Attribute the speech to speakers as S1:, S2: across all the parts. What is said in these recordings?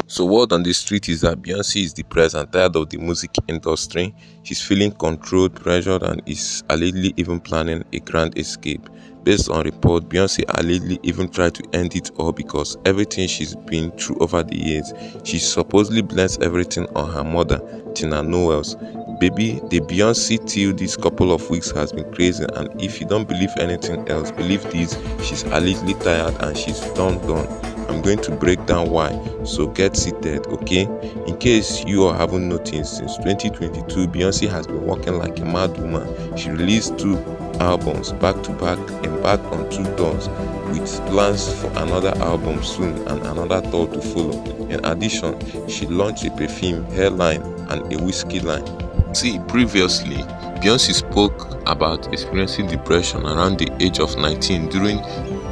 S1: So word on the street is that Beyonce is depressed and tired of the music industry. She's feeling controlled, pressured, and is allegedly even planning a grand escape. Based on report, Beyonce allegedly even tried to end it all because everything she's been through over the years. She supposedly blames everything on her mother, Tina Knowles. Baby, the Beyonce till this couple of weeks has been crazy, and if you don't believe anything else, believe this: she's allegedly tired and she's done. I'm going to break down why, so get seated, okay? In case you all haven't noticed, since 2022, Beyonce has been working like a mad woman. She released 2 albums back to back, embarked on 2 tours, with plans for another album soon and another tour to follow. In addition, she launched a perfume, hair line, and a whiskey line. See, previously, Beyonce spoke about experiencing depression around the age of 19 during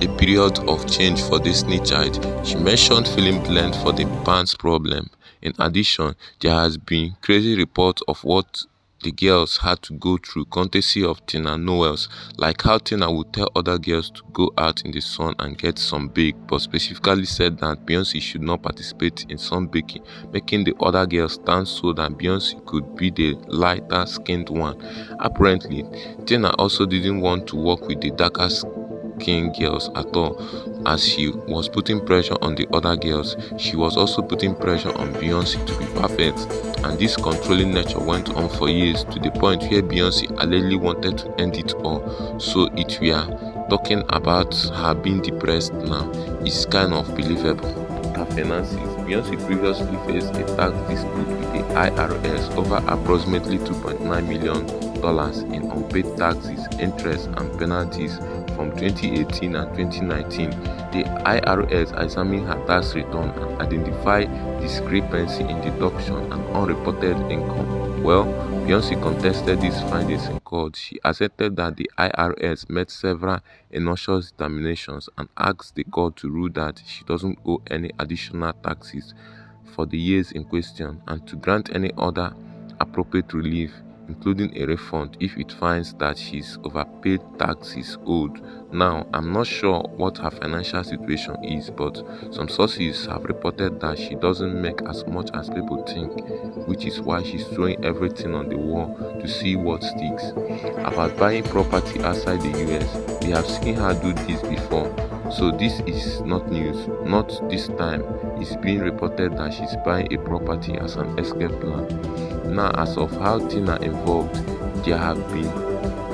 S1: a period of change for Destiny Child. She mentioned feeling blamed for the band's problem. In addition, there has been crazy reports of what the girls had to go through courtesy of Tina Knowles, like how Tina would tell other girls to go out in the sun and get sunbaked, but specifically said that Beyonce should not participate in sunbaking, making the other girls stand so that Beyonce could be the lighter skinned one. Apparently, Tina also didn't want to work with the darker skinned girls at all, as she was putting pressure on the other girls. She was also putting pressure on Beyonce to be perfect, and this controlling nature went on for years, to the point where Beyonce allegedly wanted to end it all. So if we are talking about her being depressed now, it's kind of believable. Her finances: Beyonce previously faced a tax dispute with the IRS over approximately $2.9 million in unpaid taxes, interest, and penalties from 2018 and 2019. The IRS examined her tax return and identified discrepancy in deduction and unreported income. Well, Beyonce contested these findings in court. She asserted that the IRS made several erroneous determinations and asked the court to rule that she doesn't owe any additional taxes for the years in question, and to grant any other appropriate relief, including a refund, if it finds that she's overpaid taxes owed. Now, I'm not sure what her financial situation is, but some sources have reported that she doesn't make as much as people think, which is why she's throwing everything on the wall to see what sticks. About buying property outside the US, we have seen her do this before, so this is not news. Not this time. It's being reported that she's buying a property as an escape plan. Now, as of how Tina involved, there have been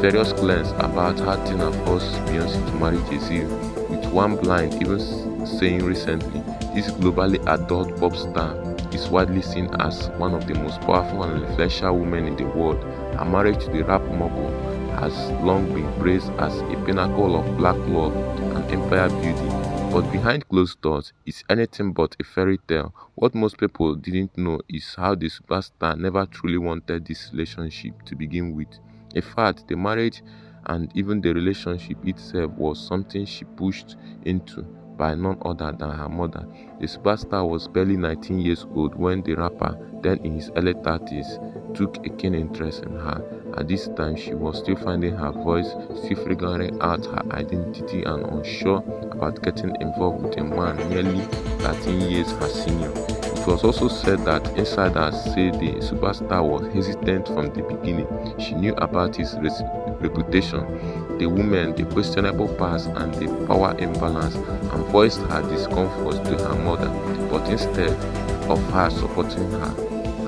S1: various claims about how Tina forced Beyonce to marry Jay-Z, with one blind even saying recently, this globally adored pop star is widely seen as one of the most powerful and influential women in the world. Her marriage to the rap mogul has long been praised as a pinnacle of black love and empire building. But behind closed doors, it's anything but a fairy tale. What most people didn't know is how the superstar never truly wanted this relationship to begin with. In fact, the marriage and even the relationship itself was something she pushed into by none other than her mother. The superstar was barely 19 years old when the rapper, then in his early 30s, took a keen interest in her. At this time, she was still finding her voice, still figuring out her identity, and unsure about getting involved with a man nearly 13 years her senior. It was also said that insiders say the superstar was hesitant from the beginning. She knew about his reputation, the woman, the questionable past, and the power imbalance, and voiced her discomfort to her mother. But instead of her supporting her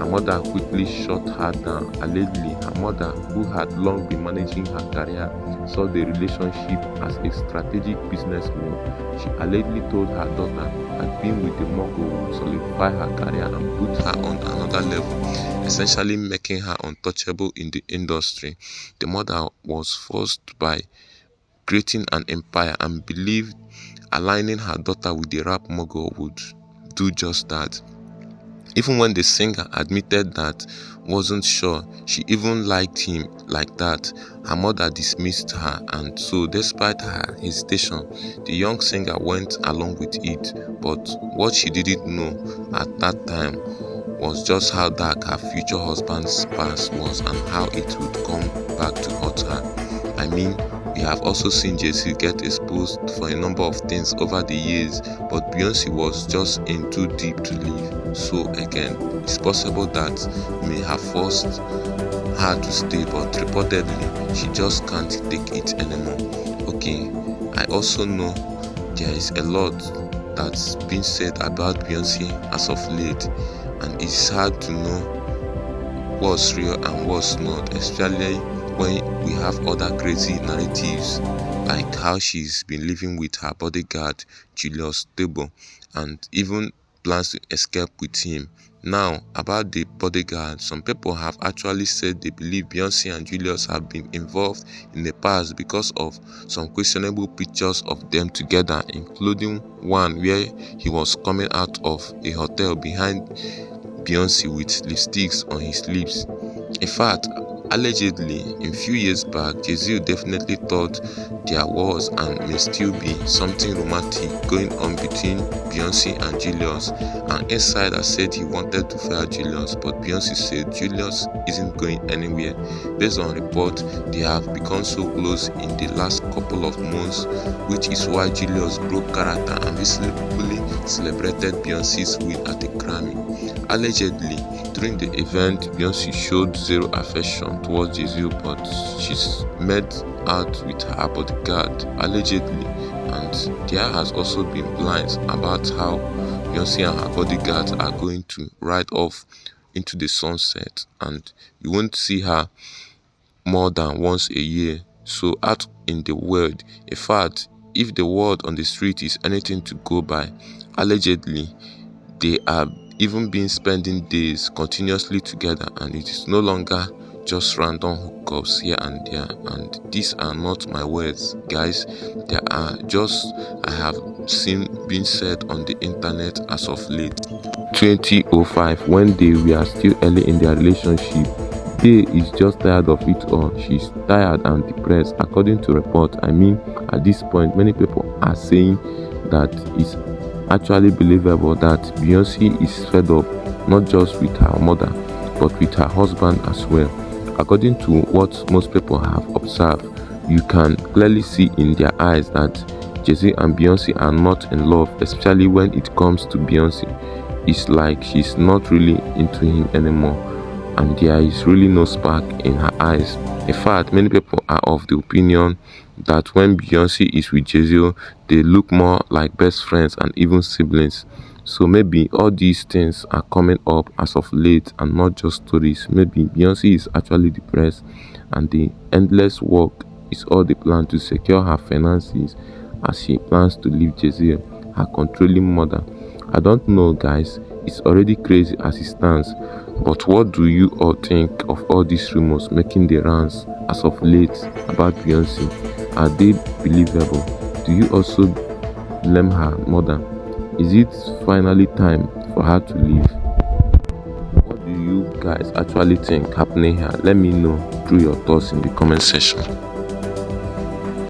S1: mother quickly shut her down. Allegedly, her mother, who had long been managing her career, saw the relationship as a strategic business move. She allegedly told her daughter that being with the mogul would solidify her career and put her on another level, essentially making her untouchable in the industry. The mother was forced by creating an empire and believed aligning her daughter with the rap mogul would do just that. Even when the singer admitted that wasn't sure she even liked him like that, her mother dismissed her, and so despite her hesitation, the young singer went along with it. But what she didn't know at that time was just how dark her future husband's past was and how it would come back to haunt her. I mean, we have also seen Jay-Z get exposed for a number of things over the years, but Beyonce was just in too deep to leave. So again, it's possible that may have forced her to stay, but reportedly she just can't take it anymore. Okay, I also know there is a lot that's been said about Beyonce as of late, and it's hard to know what's real and what's not, especially when we have other crazy narratives like how she's been living with her bodyguard Julius Table and even plans to escape with him. Now, about the bodyguard, some people have actually said they believe Beyonce and Julius have been involved in the past because of some questionable pictures of them together, including one where he was coming out of a hotel behind Beyonce with lipsticks on his lips. In fact, allegedly, a few years back, Jay-Z definitely thought there was and may still be something romantic going on between Beyonce and Julius. An insider said he wanted to fire Julius, but Beyonce said Julius isn't going anywhere. Based on report, they have become so close in the last couple of months, which is why Julius broke character and visibly celebrated Beyonce's win at the Grammy. Allegedly, during the event, Beyonce showed zero affection towards Jay-Z, but she's made out with her bodyguard, allegedly, and there has also been plans about how Beyonce and her bodyguards are going to ride off into the sunset, and you won't see her more than once a year. So out in the world, in fact, if the word on the street is anything to go by, allegedly, they are even been spending days continuously together, and it is no longer just random hookups here and there. And these are not my words, guys. They are just I have seen being said on the internet as of late. 2005, when they were still early in their relationship, Day is just tired of it all. She's tired and depressed, according to reports. I mean, at this point, many people are saying that it's actually believable that Beyonce is fed up not just with her mother but with her husband as well. According to what most people have observed, you can clearly see in their eyes that Jay-Z and Beyonce are not in love, especially when it comes to Beyonce. It's like she's not really into him anymore, and there is really no spark in her eyes. In fact, many people are of the opinion that when Beyonce is with Jay-Z, they look more like best friends and even siblings. So maybe all these things are coming up as of late and not just stories. Maybe Beyonce is actually depressed and the endless work is all the plan to secure her finances as she plans to leave Jay-Z, her controlling mother. I don't know, guys. It's already crazy as it stands. But what do you all think of all these rumors making the rounds as of late about Beyonce? Are they believable? Do you also blame her mother? Is it finally time for her to leave? What do you guys actually think happening here? Let me know through your thoughts in the comment section.